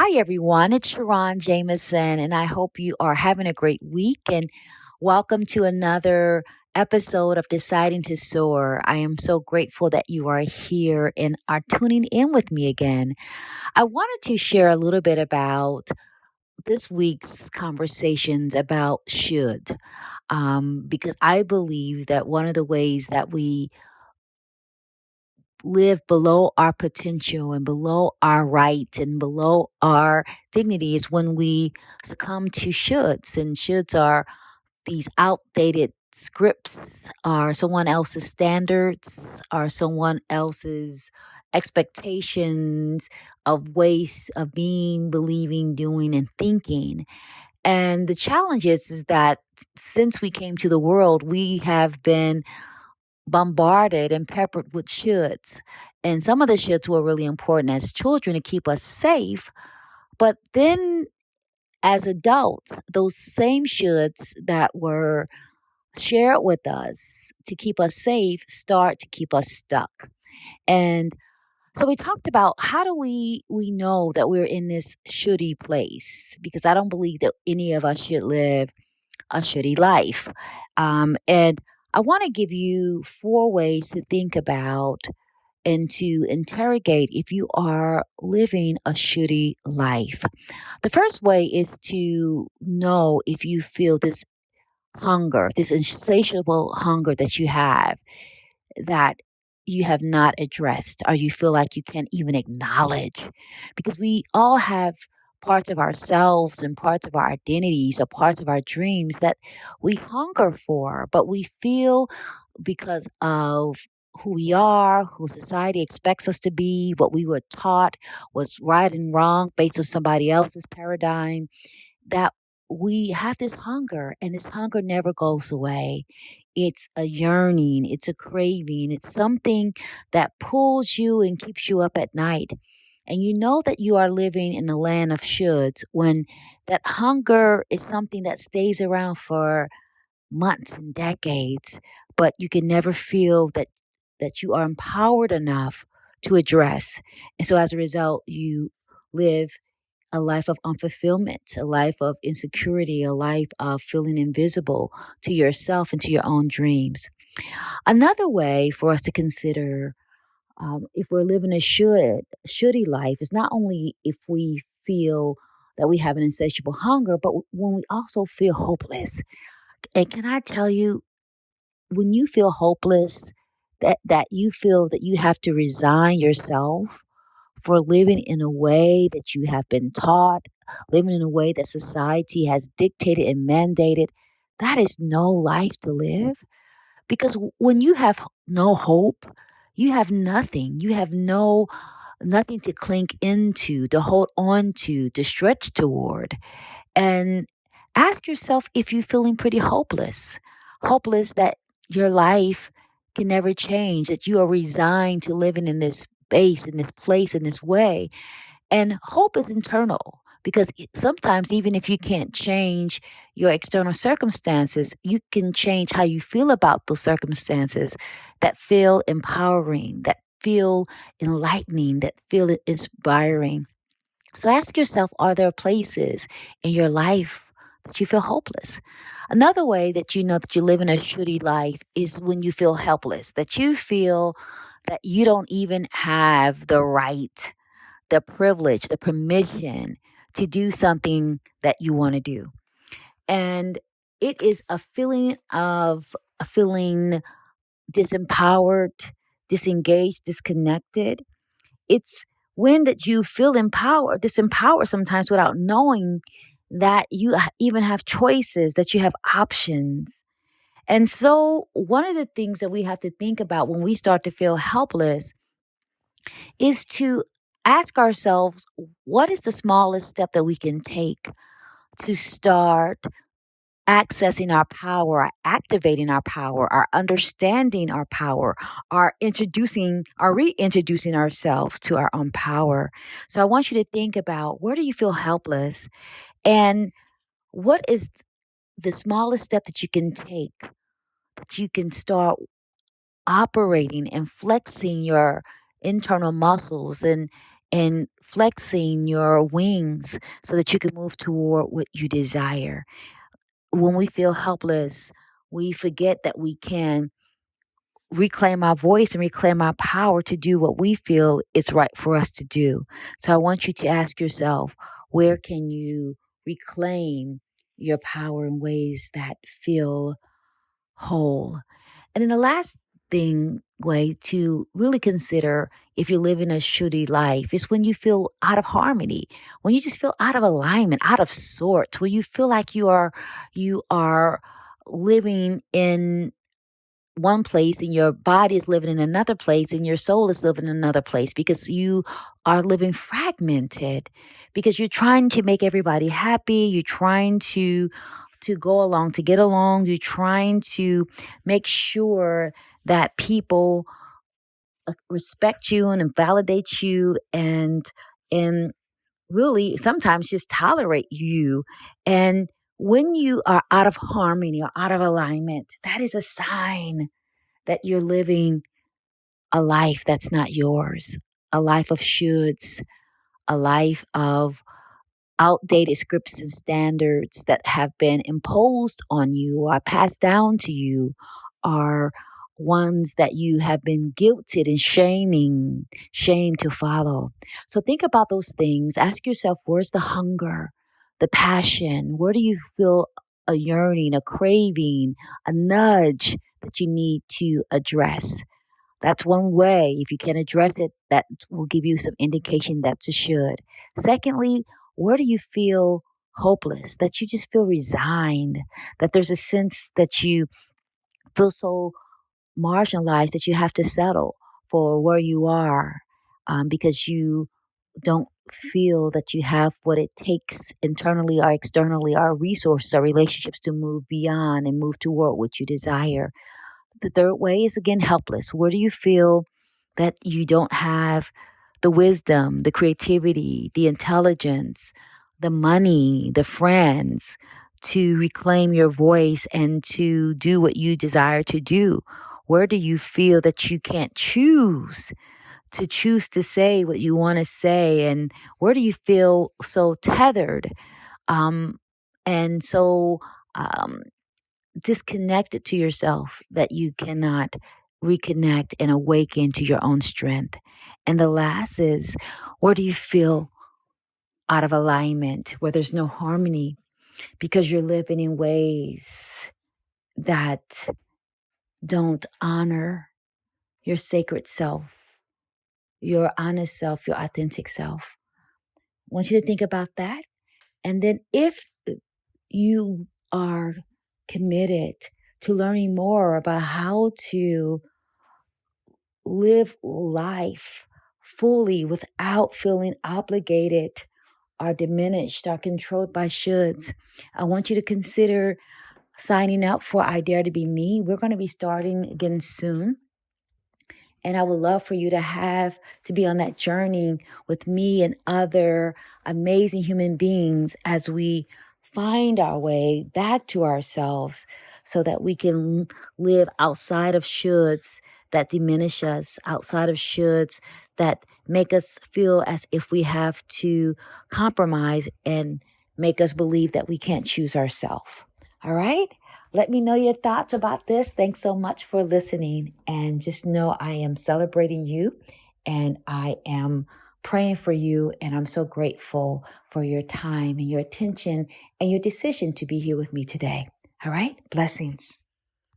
Hi, everyone. It's SharRon Jamison, and I hope you are having a great week. And welcome to another episode of Deciding to Soar. I am so grateful that you are here and are tuning in with me again. I wanted to share a little bit about this week's conversations about should, because I believe that one of the ways that we live below our potential and below our rights and below our dignity is when we succumb to shoulds. And shoulds are these outdated scripts, are someone else's standards, are someone else's expectations of ways of being, believing, doing, and thinking. And the challenge is that since we came to the world, we have been bombarded and peppered with shoulds. And some of the shoulds were really important as children to keep us safe. But then as adults, those same shoulds that were shared with us to keep us safe start to keep us stuck. And so we talked about how do we know that we're in this shouldy place, because I don't believe that any of us should live a shitty life. And I want to give you four ways to think about and to interrogate if you are living a shitty life. The first way is to know if you feel this hunger, this insatiable hunger that that you have not addressed, or you feel like you can't even acknowledge. Because we all have parts of ourselves and parts of our identities or parts of our dreams that we hunger for, but we feel because of who we are, who society expects us to be, what we were taught was right and wrong based on somebody else's paradigm, that we have this hunger, and this hunger never goes away. It's a yearning, it's a craving, it's something that pulls you and keeps you up at night. And you know that you are living in a land of shoulds when that hunger is something that stays around for months and decades, but you can never feel that you are empowered enough to address. And so as a result, you live a life of unfulfillment, a life of insecurity, a life of feeling invisible to yourself and to your own dreams. Another way for us to consider if we're living a shouldy life is not only if we feel that we have an insatiable hunger, but when we also feel hopeless. And can I tell you, when you feel hopeless, that you feel that you have to resign yourself for living in a way that you have been taught, living in a way that society has dictated and mandated, that is no life to live. Because when you have no hope, you have nothing. You have nothing to cling into, to hold on to stretch toward. And ask yourself if you're feeling pretty hopeless. Hopeless that your life can never change, that you are resigned to living in this space, in this place, in this way. And hope is internal because sometimes, even if you can't change your external circumstances, you can change how you feel about those circumstances that feel empowering, that feel enlightening, that feel inspiring. So ask yourself, are there places in your life that you feel hopeless? Another way that you know that you live in a shitty life is when you feel helpless, that you feel that you don't even have the right, the privilege, the permission to do something that you want to do. And it is a feeling disempowered, disengaged, disconnected. It's when that you feel empowered, disempowered sometimes without knowing that you even have choices, that you have options. And so, one of the things that we have to think about when we start to feel helpless is to ask ourselves, what is the smallest step that we can take to start accessing our power, our activating our power, our understanding our power, our reintroducing ourselves to our own power. So I want you to think about, where do you feel helpless, and what is the smallest step that you can take, that you can start operating and flexing your internal muscles and flexing your wings so that you can move toward what you desire. When we feel helpless, we forget that we can reclaim our voice and reclaim our power to do what we feel is right for us to do. So I want you to ask yourself, where can you reclaim your power in ways that feel whole? And then the last way to really consider if you're living a shitty life is when you feel out of harmony, when you just feel out of alignment, out of sorts, when you feel like you are living in one place and your body is living in another place and your soul is living in another place because you are living fragmented, because you're trying to make everybody happy, you're trying to go along, to get along, you're trying to make sure that people respect you and validate you and really sometimes just tolerate you. And when you are out of harmony or out of alignment, that is a sign that you're living a life that's not yours, a life of shoulds, a life of outdated scripts and standards that have been imposed on you or passed down to you, are ones that you have been guilted and shamed to follow. So think about those things. Ask yourself, where's the hunger, the passion? Where do you feel a yearning, a craving, a nudge that you need to address? That's one way. If you can address it, that will give you some indication that's a should. Secondly, where do you feel hopeless, that you just feel resigned, that there's a sense that you feel so marginalized that you have to settle for where you are, because you don't feel that you have what it takes internally or externally, or resources or relationships to move beyond and move toward what you desire. The third way is again helpless. Where do you feel that you don't have the wisdom, the creativity, the intelligence, the money, the friends to reclaim your voice and to do what you desire to do? Where do you feel that you can't choose to say what you want to say? And where do you feel so tethered, um, and so um, disconnected to yourself that you cannot reconnect and awaken to your own strength? And the last is, where do you feel out of alignment, where there's no harmony, because you're living in ways that don't honor your sacred self, your honest self, your authentic self? I want you to think about that. And then if you are committed to learning more about how to live life fully without feeling obligated or diminished or controlled by shoulds, I want you to consider signing up for I Dare to Be Me. We're going to be starting again soon. And I would love for you to be on that journey with me and other amazing human beings as we find our way back to ourselves so that we can live outside of shoulds that diminish us, outside of shoulds that make us feel as if we have to compromise and make us believe that we can't choose ourselves. All right? Let me know your thoughts about this. Thanks so much for listening. And just know I am celebrating you and I am praying for you. And I'm so grateful for your time and your attention and your decision to be here with me today. All right? Blessings.